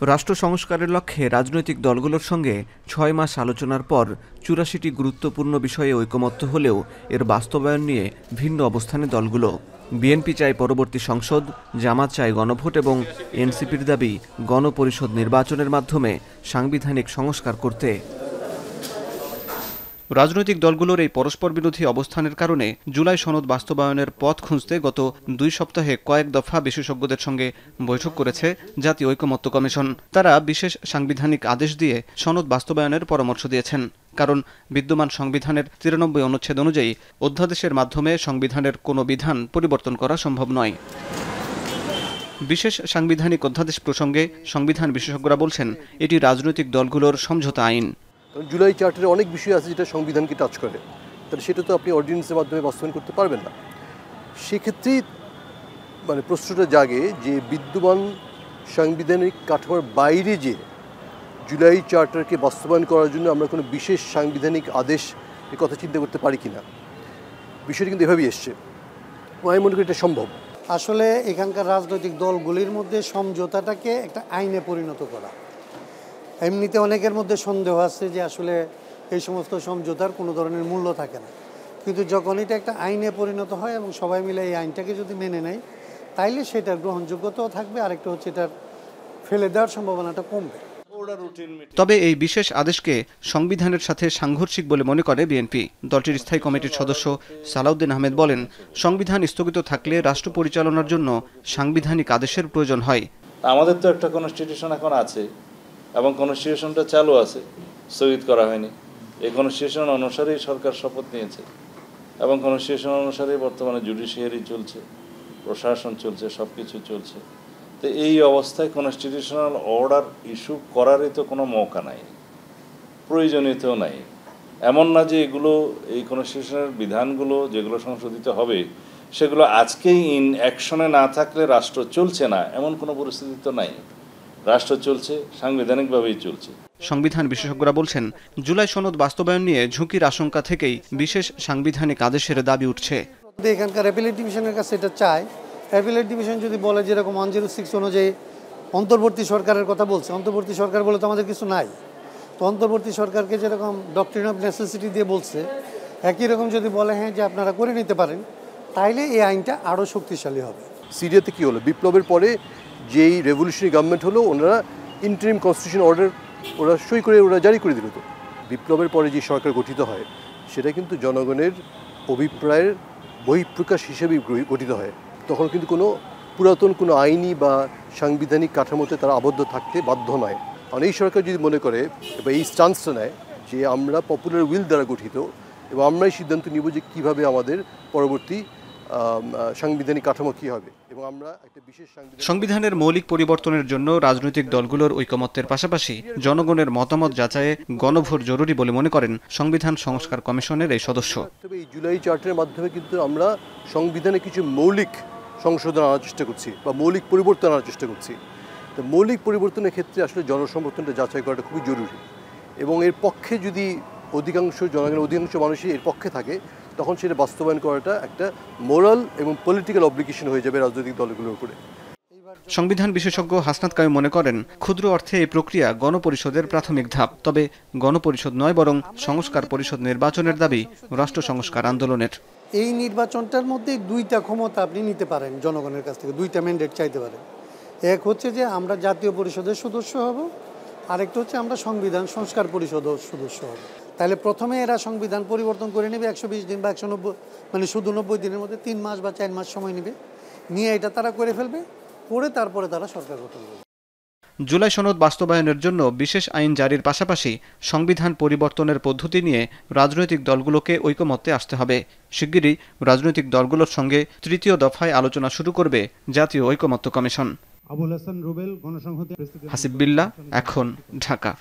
রাষ্ট্র সংস্কারের লক্ষ্যে রাজনৈতিক দলগুলোর সঙ্গে ৬ মাস আলোচনার পর ৮৪টি গুরুত্বপূর্ণ বিষয়ে ঐকমত্য হলেও এর বাস্তবায়ন নিয়ে ভিন্ন অবস্থানে দলগুলো। বিএনপি চায় পরবর্তী সংসদ, জামাত চায় গণভোট এবং এনসিপির দাবি গণপরিষদ নির্বাচনের মাধ্যমে সাংবিধানিক সংস্কার করতে। রাজনৈতিক দলগুলোর এই পরস্পর বিরোধী অবস্থানের কারণে জুলাই সনদ বাস্তবায়নের পথ খুঁজতে গত ২ সপ্তাহে কয়েক দফা বিশেষজ্ঞদের সঙ্গে বৈঠক করেছে জাতীয় ঐকমত্য কমিশন। তারা বিশেষ সাংবিধানিক আদেশ দিয়ে সনদ বাস্তবায়নের পরামর্শ দিয়েছেন। কারণ বিদ্যমান সংবিধানের ৯৩ অনুচ্ছেদ অনুযায়ী অধ্যাদেশের মাধ্যমে সংবিধানের কোনো বিধান পরিবর্তন করা সম্ভব নয়। বিশেষ সাংবিধানিক অধ্যাদেশ প্রসঙ্গে সংবিধান বিশেষজ্ঞরা বলছেন, এটি রাজনৈতিক দলগুলোর সমঝোতা আইন। জুলাই চার্টারে অনেক বিষয় আছে যেটা সংবিধানকে টাচ করে, তাহলে সেটা তো আপনি অর্ডিন্যান্সের মাধ্যমে বাস্তবায়ন করতে পারবেন না। সেক্ষেত্রেই প্রশ্নটা জাগে যে বিদ্যমান সাংবিধানিক কাঠামোর বাইরে যে জুলাই চার্টারকে বাস্তবায়ন করার জন্য আমরা কোনো বিশেষ সাংবিধানিক আদেশ এর কথা চিন্তা করতে পারি কিনা। বিষয়টি কিন্তু এভাবেই এসছে, আমি মনে করি এটা সম্ভব। আসলে এখানকার রাজনৈতিক দলগুলির মধ্যে সমঝোতাটাকে একটা আইনে পরিণত করা। এমনিতে অনেকের মধ্যে সন্দেহ আছে যে আসলে এই সমস্ত সমঝোতার কোনো ধরনের মূল্য থাকে না, কিন্তু যখন এটা একটা আইনে পরিণত হয় এবং সবাই মিলে এই আইনটাকে যদি মেনে নেয় তাইলে সেটার গ্রহণযোগ্যতাও থাকবে, আরেকটা হচ্ছে এটার ফেলে দেওয়ার সম্ভাবনাটা কমবে। তবে এই বিশেষ আদেশকে সংবিধানের সাথে সাংঘর্ষিক বলে মনে করে বিএনপি। দলটির স্থায়ী কমিটির সদস্য সালাউদ্দিন আহমেদ বলেন, সংবিধান স্থগিত থাকলে রাষ্ট্র পরিচালনার জন্য সাংবিধানিক আদেশের প্রয়োজন হয়। আমাদের তো একটা কনস্টিটিউশন এখন আছে এবং কনস্টিটিউশনটা চালু আছে, স্থগিত করা হয়নি। এই কনস্টিটিউশন অনুসারেই সরকার শপথ নিয়েছে এবং কনস্টিটিউশন অনুসারেই বর্তমানে জুডিশিয়ারি চলছে, প্রশাসন চলছে, সব কিছু চলছে। তো এই অবস্থায় কনস্টিটিউশনাল অর্ডার ইস্যু করারই তো কোনো মৌকা নাই, প্রয়োজনীয়তাও নাই। এমন না যে এগুলো এই কনস্টিটিউশনের বিধানগুলো যেগুলো সংশোধিত হবে সেগুলো আজকেই ইন অ্যাকশনে না থাকলে রাষ্ট্র চলছে না, এমন কোনো পরিস্থিতি তো নাই। রাষ্ট্র চলছে, সাংবিধানিকভাবেই চলছে। সংবিধান বিশেষজ্ঞরা বলছেন, জুলাই সনদ বাস্তবায়ন নিয়ে ঝুঁকির আশঙ্কা থেকেই বিশেষ সাংবিধানিক আদেশের দাবি উঠছে। এখানকার অ্যাপিলেট ডিভিশনের কাছে এটা চায়, অ্যাপিলেট ডিভিশন যদি বলে যেরকম 106 অনুযায়ী অন্তর্বর্তী সরকারের কথা বলছে, অন্তর্বর্তী সরকার বলে তো আমাদের কিছু নাই, তো অন্তর্বর্তী সরকারকে যেরকম ডক্ট্রিন অফ নেসেসিটি দিয়ে বলছে, একই রকম যদি বলে হ্যাঁ যে আপনারা করে নিতে পারেন, তাইলে এই আইনটা আরও শক্তিশালী হবে। সিরিয়াতে কি হলো, বিপ্লবের পরে যেই রেভলিউশনারি গভর্নমেন্ট হলো, ওনারা ইন্টারিম কনস্টিটিউশন অর্ডার ওরা সই করে ওরা জারি করে দিল। তো বিপ্লবের পরে যে সরকার গঠিত হয় সেটা কিন্তু জনগণের অভিপ্রায়ের বহিঃপ্রকাশ হিসেবেই গঠিত হয়। তখন কিন্তু কোনো পুরাতন কোনো আইনি বা সাংবিধানিক কাঠামোতে তারা আবদ্ধ থাকতে বাধ্য নয়। কারণ এই সরকার যদি মনে করে বা এই স্টান্সটা নেয় যে আমরা পপুলার উইল দ্বারা গঠিত এবং আমরাই সিদ্ধান্ত নিব যে কীভাবে আমাদের পরবর্তী সাংবিধানিক কাঠামো কী হবে, এবং আমরা একটা বিশেষ সংবিধানের মৌলিক পরিবর্তনের জন্য রাজনৈতিক দলগুলোর ঐকমত্যের পাশাপাশি জনগণের মতামত যাচাইয়ে গণভোট জরুরি বলে মনে করেন সংবিধান সংস্কার কমিশনের এই সদস্য। তবে এই জুলাই চার্টারের মাধ্যমে কিন্তু আমরা সংবিধানে কিছু মৌলিক সংশোধন আনার চেষ্টা করছি বা মৌলিক পরিবর্তন আনার চেষ্টা করছি। তো মৌলিক পরিবর্তনের ক্ষেত্রে আসলে জনসমর্থনটা যাচাই করাটা খুবই জরুরি, এবং এর পক্ষে যদি জনগণের অধিকাংশ মানুষই এর পক্ষে থাকে তখন সেটা বাস্তবায়ন করাটা একটা মোরাল এবং পলিটিক্যাল অব্লিগেশন হয়ে যাবে রাজনৈতিক দলগুলোর উপরে। সংবিধান বিশেষজ্ঞ হাসনাত কায়ুম মনে করেন, ক্ষুদ্র অর্থে এই প্রক্রিয়া গণপরিষদের প্রাথমিক ধাপ। তবে গণপরিষদ নয়, বরং সংস্কার পরিষদ নির্বাচনের দাবি রাষ্ট্র সংস্কার আন্দোলনের। এই নির্বাচনটার মধ্যে দুইটা ক্ষমতা আপনি নিতে পারেন জনগণের কাছ থেকে, দুইটা ম্যান্ডেট চাইতে পারেন। এক হচ্ছে যে আমরা জাতীয় পরিষদের সদস্য হব, আরেকটা হচ্ছে আমরা সংবিধান সংস্কার পরিষদের সদস্য হব। তাহলে প্রথমে এরা সংবিধান পরিবর্তন করে নেবে 120 দিন বা 190 শুধু 90 দিনের মধ্যে 3 মাস বা 4 মাস সময় নেবে, নিয়ে এটা তারা করে ফেলবে, করে তারপরে তারা সরকার গঠন করবে। জুলাই সনদ বাস্তবায়নের জন্য বিশেষ আইন জারির পাশাপাশি সংবিধান পরিবর্তনের পদ্ধতি নিয়ে রাজনৈতিক দলগুলোকে ঐকমত্যে আসতে হবে। শিগগিরই রাজনৈতিক দলগুলোর সঙ্গে তৃতীয় দফায় আলোচনা শুরু করবে জাতীয় ঐকমত্য কমিশন। আবুল হাসান রুবেল, গণসংহতি। হাসিব বিল্লাহ, এখন, ঢাকা।